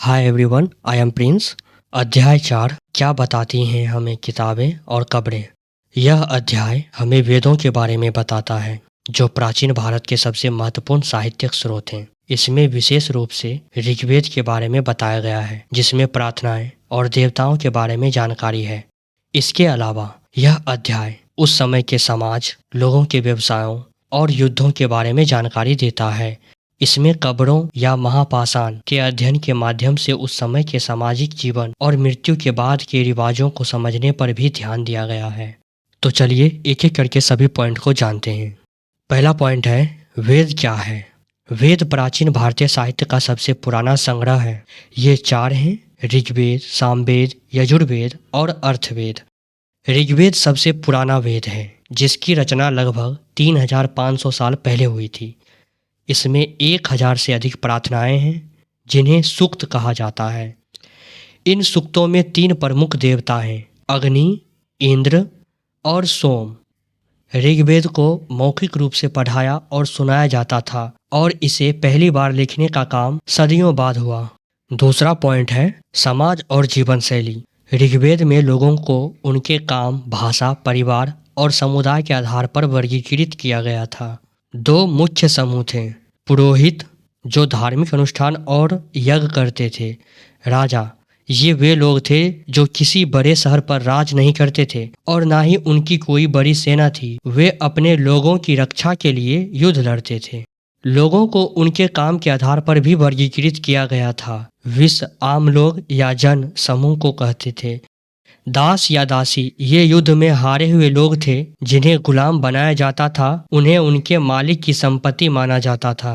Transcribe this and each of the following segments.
Hi everyone, I am Prince. अध्याय 4 क्या बताती हैं हमें किताबें और कब्रें। यह अध्याय हमें वेदों के बारे में बताता है, जो प्राचीन भारत के सबसे महत्वपूर्ण साहित्यिक स्रोत हैं। इसमें विशेष रूप से ऋग्वेद के बारे में बताया गया है, जिसमें प्रार्थनाएं और देवताओं के बारे में जानकारी है। इसके अलावा यह अध्याय उस समय के समाज, लोगों के व्यवसायों और युद्धों के बारे में जानकारी देता है। इसमें कब्रों या महापाषाण के अध्ययन के माध्यम से उस समय के सामाजिक जीवन और मृत्यु के बाद के रिवाजों को समझने पर भी ध्यान दिया गया है। तो चलिए एक एक करके सभी पॉइंट को जानते हैं। पहला पॉइंट है, वेद क्या है। वेद प्राचीन भारतीय साहित्य का सबसे पुराना संग्रह है। ये 4 हैं: ऋग्वेद, सामवेद, यजुर्वेद और अर्थवेद। ऋग्वेद सबसे पुराना वेद है, जिसकी रचना लगभग 3500 साल पहले हुई थी। इसमें 1000 से अधिक प्रार्थनाएं हैं, जिन्हें सूक्त कहा जाता है। इन सूक्तों में 3 प्रमुख देवता हैं: अग्नि, इंद्र और सोम। ऋग्वेद को मौखिक रूप से पढ़ाया और सुनाया जाता था, और इसे पहली बार लिखने का काम सदियों बाद हुआ। दूसरा पॉइंट है, समाज और जीवन शैली। ऋग्वेद में लोगों को उनके काम, भाषा, परिवार और समुदाय के आधार पर वर्गीकृत किया गया था। 2 मुख्य समूह थे: पुरोहित, जो धार्मिक अनुष्ठान और यज्ञ करते थे; राजा, ये वे लोग थे जो किसी बड़े शहर पर राज नहीं करते थे और ना ही उनकी कोई बड़ी सेना थी। वे अपने लोगों की रक्षा के लिए युद्ध लड़ते थे। लोगों को उनके काम के आधार पर भी वर्गीकृत किया गया था। विश्व आम लोग या जन समूह को कहते थे। दास या दासी, ये युद्ध में हारे हुए लोग थे जिन्हें गुलाम बनाया जाता था। उन्हें उनके मालिक की संपत्ति माना जाता था।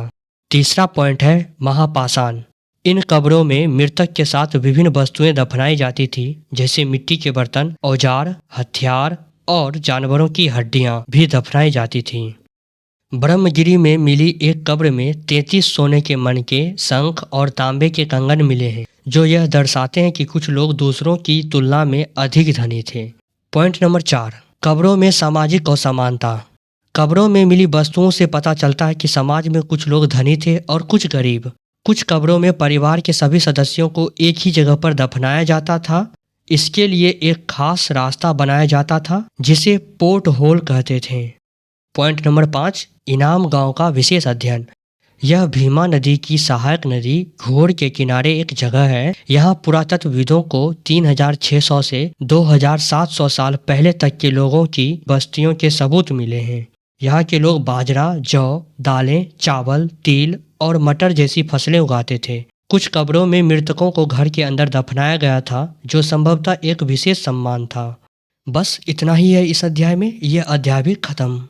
तीसरा पॉइंट है, महापाषाण। इन कब्रों में मृतक के साथ विभिन्न वस्तुएं दफनाई जाती थी, जैसे मिट्टी के बर्तन, औजार, हथियार और जानवरों की हड्डियां भी दफनाई जाती थीं। ब्रह्मगिरी में मिली एक कब्र में 33 सोने के मनके, शंख और तांबे के कंगन मिले हैं, जो यह दर्शाते हैं कि कुछ लोग दूसरों की तुलना में अधिक धनी थे। पॉइंट नंबर 4, कब्रों में सामाजिक असमानता। कब्रों में मिली वस्तुओं से पता चलता है कि समाज में कुछ लोग धनी थे और कुछ गरीब। कुछ कब्रों में परिवार के सभी सदस्यों को एक ही जगह पर दफनाया जाता था। इसके लिए एक खास रास्ता बनाया जाता था, जिसे पोर्ट होल कहते थे। पॉइंट नंबर 5, इनाम गांव का विशेष अध्ययन। यह भीमा नदी की सहायक नदी घोर के किनारे एक जगह है। यहाँ पुरातत्वविदों को 3600 से 2700 साल पहले तक के लोगों की बस्तियों के सबूत मिले हैं। यहाँ के लोग बाजरा, जौ, दालें, चावल, तिल और मटर जैसी फसलें उगाते थे। कुछ कब्रों में मृतकों को घर के अंदर दफनाया गया था, जो संभवतः एक विशेष सम्मान था। बस इतना ही है इस अध्याय में। यह अध्याय भी खत्म।